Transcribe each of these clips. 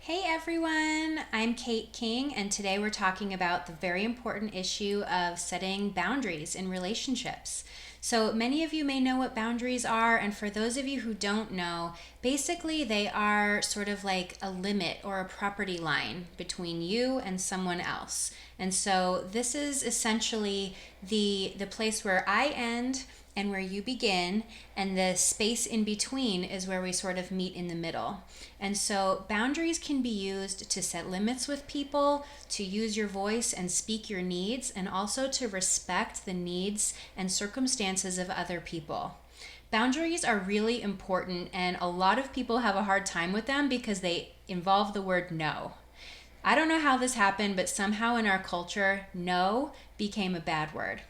Hey everyone, I'm Kate King, and today we're talking about the very important issue of setting boundaries in relationships. So, many of you may know what boundaries are, and for those of you who don't know, basically they are sort of like a limit or a property line between you and someone else. And so, this is essentially the place where I end and where you begin, and the space in between is where we sort of meet in the middle. And so boundaries can be used to set limits with people, to use your voice and speak your needs, and also to respect the needs and circumstances of other people. Boundaries are really important, and a lot of people have a hard time with them because they involve the word no. I don't know how this happened, but somehow in our culture, no became a bad word.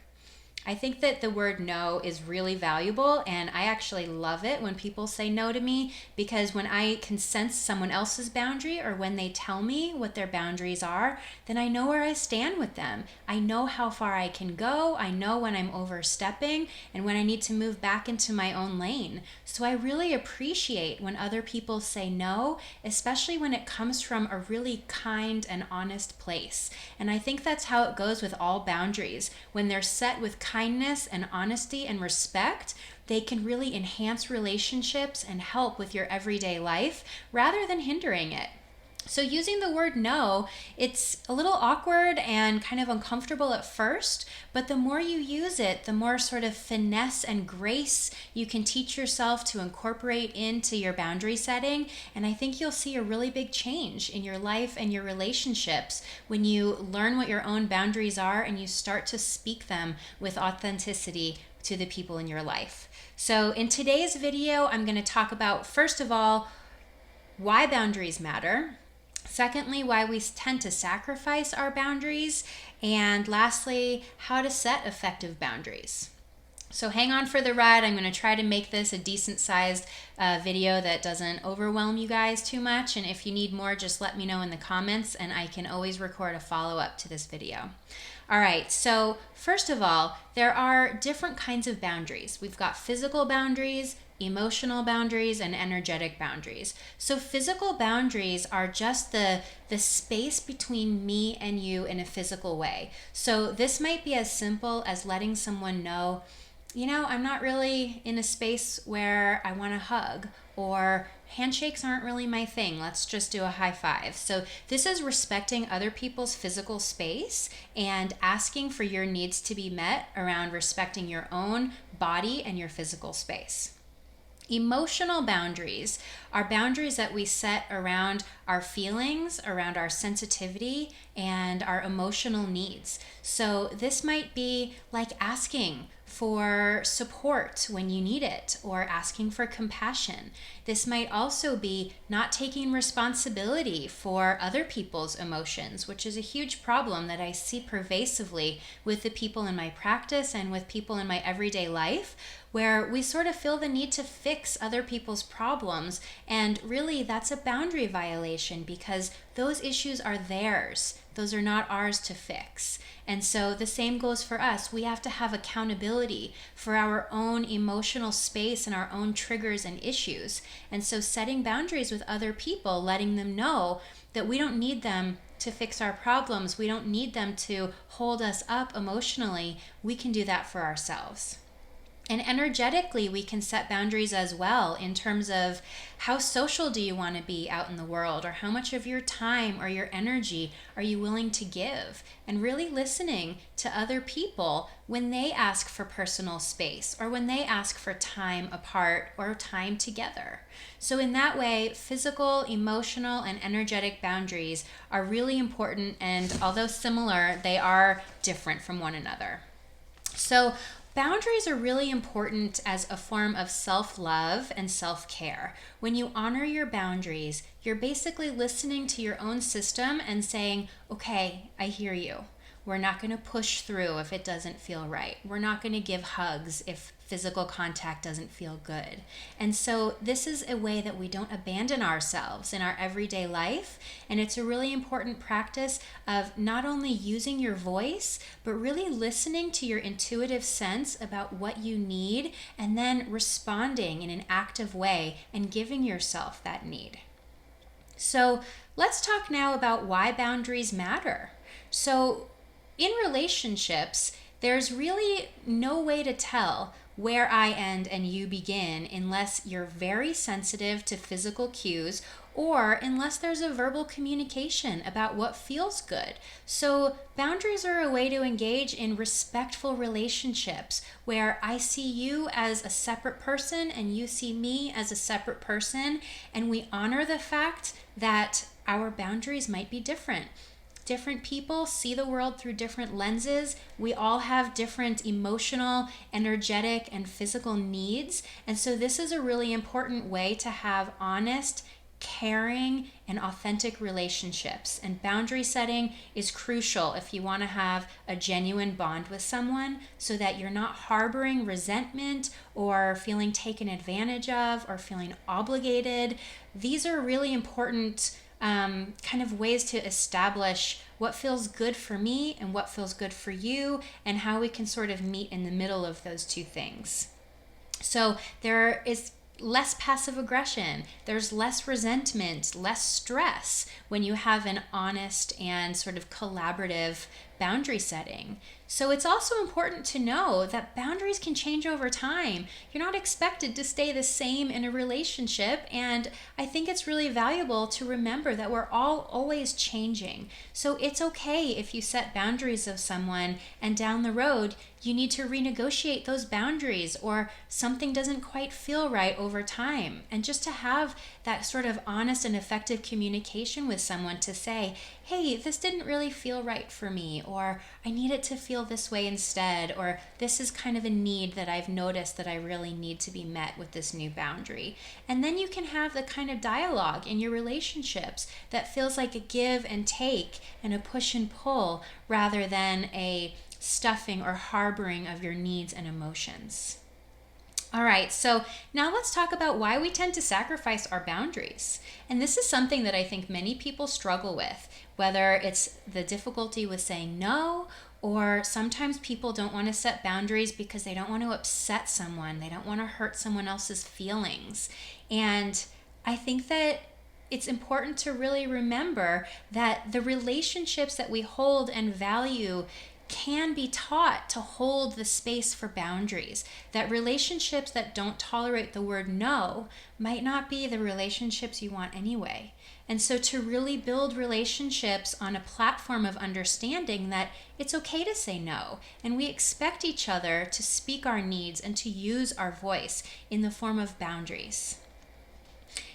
I think that the word no is really valuable, and I actually love it when people say no to me, because when I can sense someone else's boundary or when they tell me what their boundaries are, then I know where I stand with them. I know how far I can go. I know when I'm overstepping and when I need to move back into my own lane. So I really appreciate when other people say no, especially when it comes from a really kind and honest place. And I think that's how it goes with all boundaries. When they're set with kindness and honesty and respect, they can really enhance relationships and help with your everyday life rather than hindering it. So using the word no, it's a little awkward and kind of uncomfortable at first, but the more you use it, the more sort of finesse and grace you can teach yourself to incorporate into your boundary setting. And I think you'll see a really big change in your life and your relationships when you learn what your own boundaries are and you start to speak them with authenticity to the people in your life. So in today's video, I'm going to talk about, first of all, why boundaries matter. Secondly, why we tend to sacrifice our boundaries. And lastly, how to set effective boundaries. So hang on for the ride. I'm going to try to make this a decent sized video that doesn't overwhelm you guys too much. And if you need more, just let me know in the comments and I can always record a follow-up to this video. All right, so first of all, there are different kinds of boundaries. We've got physical boundaries, emotional boundaries, and energetic boundaries. So physical boundaries are just the space between me and you in a physical way. So this might be as simple as letting someone know, I'm not really in a space where I want to hug, or handshakes aren't really my thing. Let's just do a high five. So this is respecting other people's physical space and asking for your needs to be met around respecting your own body and your physical space. Emotional boundaries are boundaries that we set around our feelings, around our sensitivity, and our emotional needs. So this might be like asking for support when you need it, or asking for compassion. This might also be not taking responsibility for other people's emotions, which is a huge problem that I see pervasively with the people in my practice and with people in my everyday life, where we sort of feel the need to fix other people's problems. And really, that's a boundary violation because those issues are theirs. Those are not ours to fix. And so the same goes for us. We have to have accountability for our own emotional space and our own triggers and issues. And so setting boundaries with other people, letting them know that we don't need them to fix our problems. We don't need them to hold us up emotionally. We can do that for ourselves. And energetically, we can set boundaries as well in terms of how social do you want to be out in the world, or how much of your time or your energy are you willing to give, and really listening to other people when they ask for personal space or when they ask for time apart or time together. So in that way, physical, emotional, and energetic boundaries are really important, and although similar, they are different from one another. So boundaries are really important as a form of self-love and self-care. When you honor your boundaries, you're basically listening to your own system and saying, okay, I hear you. We're not going to push through if it doesn't feel right. We're not going to give hugs if physical contact doesn't feel good. And so this is a way that we don't abandon ourselves in our everyday life. And it's a really important practice of not only using your voice, but really listening to your intuitive sense about what you need and then responding in an active way and giving yourself that need. So let's talk now about why boundaries matter. So, in relationships, there's really no way to tell where I end and you begin unless you're very sensitive to physical cues or unless there's a verbal communication about what feels good. So, boundaries are a way to engage in respectful relationships where I see you as a separate person and you see me as a separate person, and we honor the fact that our boundaries might be different. Different people see the world through different lenses. We all have different emotional, energetic, and physical needs. And so, this is a really important way to have honest, caring, and authentic relationships. And boundary setting is crucial if you want to have a genuine bond with someone so that you're not harboring resentment or feeling taken advantage of or feeling obligated. These are really important kind of ways to establish what feels good for me and what feels good for you, and how we can sort of meet in the middle of those two things. So there is less passive aggression, there's less resentment, less stress when you have an honest and sort of collaborative boundary setting. So it's also important to know that boundaries can change over time. You're not expected to stay the same in a relationship, and I think it's really valuable to remember that we're all always changing. So it's okay if you set boundaries of someone and down the road you need to renegotiate those boundaries or something doesn't quite feel right over time. And just to have that sort of honest and effective communication with someone to say, hey, this didn't really feel right for me, or I need it to feel this way instead, or this is kind of a need that I've noticed that I really need to be met with this new boundary. And then you can have the kind of dialogue in your relationships that feels like a give and take and a push and pull rather than a stuffing or harboring of your needs and emotions. All right, so now let's talk about why we tend to sacrifice our boundaries. And this is something that I think many people struggle with, whether it's the difficulty with saying no, or sometimes people don't want to set boundaries because they don't want to upset someone, they don't want to hurt someone else's feelings. And I think that it's important to really remember that the relationships that we hold and value can be taught to hold the space for boundaries. That relationships that don't tolerate the word no might not be the relationships you want anyway. And so to really build relationships on a platform of understanding that it's okay to say no, and we expect each other to speak our needs and to use our voice in the form of boundaries.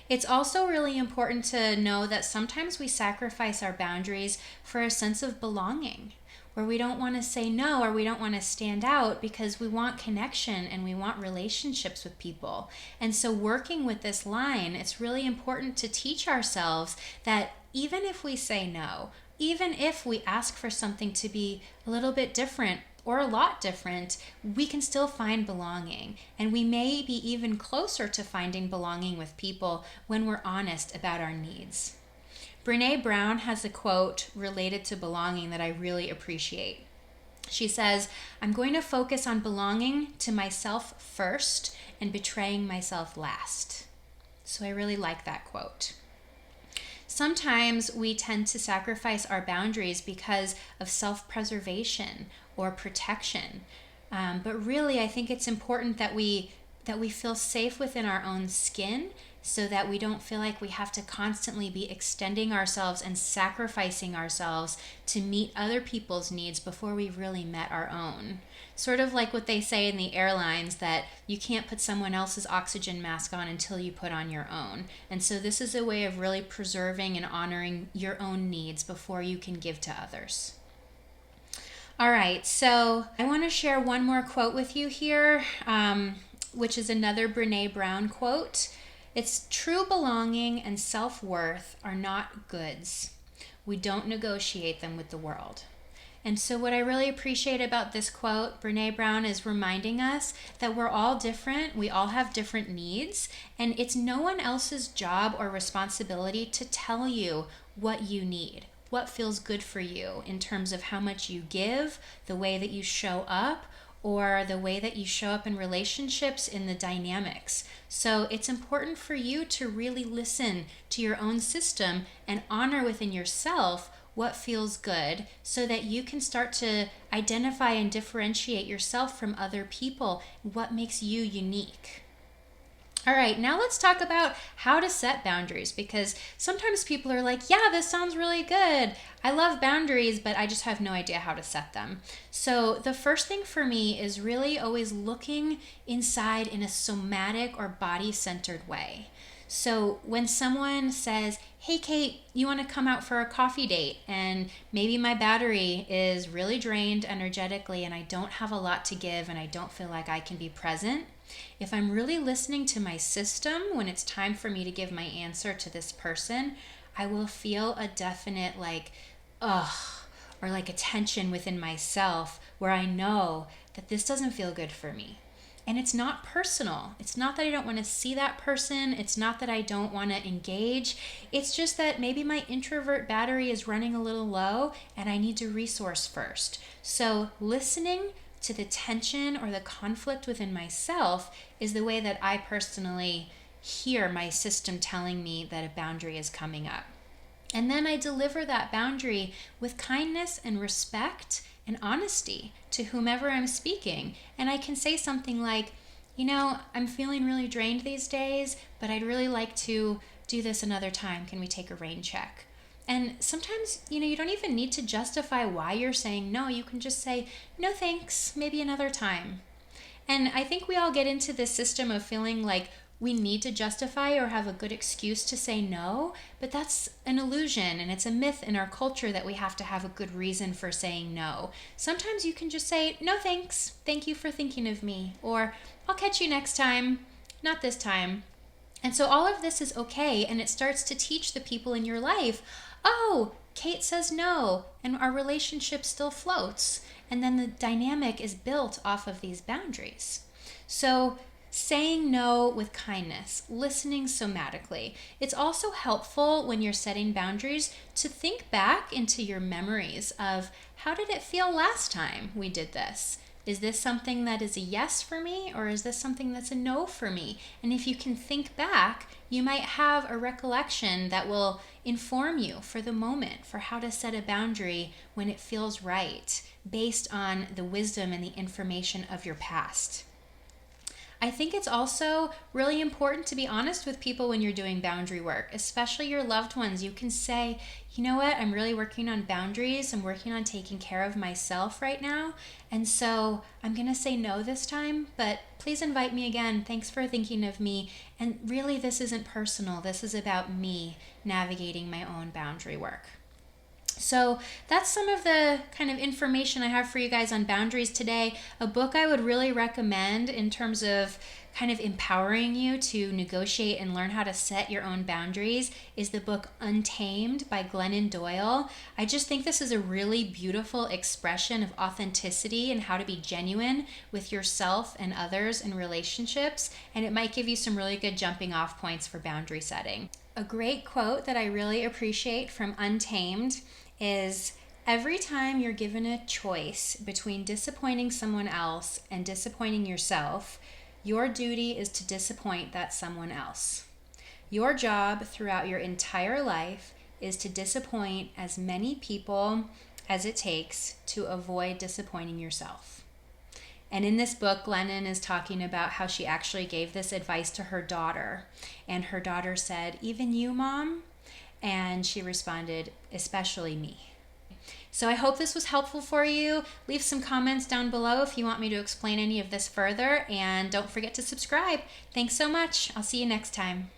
It's also really important to know that sometimes we sacrifice our boundaries for a sense of belonging, where we don't want to say no or we don't want to stand out because we want connection and we want relationships with people. And so working with this line, it's really important to teach ourselves that even if we say no, even if we ask for something to be a little bit different or a lot different, we can still find belonging. And we may be even closer to finding belonging with people when we're honest about our needs. Brené Brown has a quote related to belonging that I really appreciate. She says, "I'm going to focus on belonging to myself first and betraying myself last." So I really like that quote. Sometimes we tend to sacrifice our boundaries because of self-preservation or protection. But really, I think it's important that we feel safe within our own skin so that we don't feel like we have to constantly be extending ourselves and sacrificing ourselves to meet other people's needs before we've really met our own. Sort of like what they say in the airlines, that you can't put someone else's oxygen mask on until you put on your own. And so this is a way of really preserving and honoring your own needs before you can give to others. All right, so I want to share one more quote with you here, which is another Brené Brown quote. It's, "True belonging and self-worth are not goods. We don't negotiate them with the world." And so what I really appreciate about this quote, Brené Brown is reminding us that we're all different, we all have different needs, and it's no one else's job or responsibility to tell you what you need, what feels good for you in terms of how much you give, the way that you show up, or the way that you show up in relationships in the dynamics. So it's important for you to really listen to your own system and honor within yourself what feels good so that you can start to identify and differentiate yourself from other people, what makes you unique. All right, now let's talk about how to set boundaries, because sometimes people are like, yeah, this sounds really good. I love boundaries, but I just have no idea how to set them. So the first thing for me is really always looking inside in a somatic or body-centered way. So when someone says, hey, Kate, you want to come out for a coffee date? And maybe my battery is really drained energetically and I don't have a lot to give and I don't feel like I can be present. If I'm really listening to my system when it's time for me to give my answer to this person, I will feel a definite or like a tension within myself where I know that this doesn't feel good for me. And it's not personal. It's not that I don't want to see that person. It's not that I don't want to engage. It's just that maybe my introvert battery is running a little low and I need to resource first. So listening to the tension or the conflict within myself is the way that I personally hear my system telling me that a boundary is coming up. And then I deliver that boundary with kindness and respect and honesty to whomever I'm speaking. And I can say something like, I'm feeling really drained these days, but I'd really like to do this another time. Can we take a rain check? And sometimes, you don't even need to justify why you're saying no. You can just say, no thanks, maybe another time. And I think we all get into this system of feeling like we need to justify or have a good excuse to say no, but that's an illusion and it's a myth in our culture that we have to have a good reason for saying no. Sometimes you can just say, no thanks, thank you for thinking of me, or I'll catch you next time, not this time. And so all of this is okay, and it starts to teach the people in your life, oh, Kate says no, and our relationship still floats. And then the dynamic is built off of these boundaries. So saying no with kindness, listening somatically. It's also helpful when you're setting boundaries to think back into your memories of how did it feel last time we did this? Is this something that is a yes for me, or is this something that's a no for me? And if you can think back, you might have a recollection that will inform you for the moment for how to set a boundary when it feels right, based on the wisdom and the information of your past. I think it's also really important to be honest with people when you're doing boundary work, especially your loved ones. You can say, you know what, I'm really working on boundaries. I'm working on taking care of myself right now. And so I'm going to say no this time, but please invite me again. Thanks for thinking of me. And really, this isn't personal. This is about me navigating my own boundary work. So that's some of the kind of information I have for you guys on boundaries today. A book I would really recommend in terms of kind of empowering you to negotiate and learn how to set your own boundaries is the book Untamed by Glennon Doyle. I just think this is a really beautiful expression of authenticity and how to be genuine with yourself and others in relationships, and it might give you some really good jumping off points for boundary setting. A great quote that I really appreciate from Untamed is, every time you're given a choice between disappointing someone else and disappointing yourself, your duty is to disappoint that someone else. Your job throughout your entire life is to disappoint as many people as it takes to avoid disappointing yourself. And in this book, Glennon is talking about how she actually gave this advice to her daughter. And her daughter said, "Even you, Mom?" And she responded, "Especially me." So I hope this was helpful for you. Leave some comments down below if you want me to explain any of this further. And don't forget to subscribe. Thanks so much. I'll see you next time.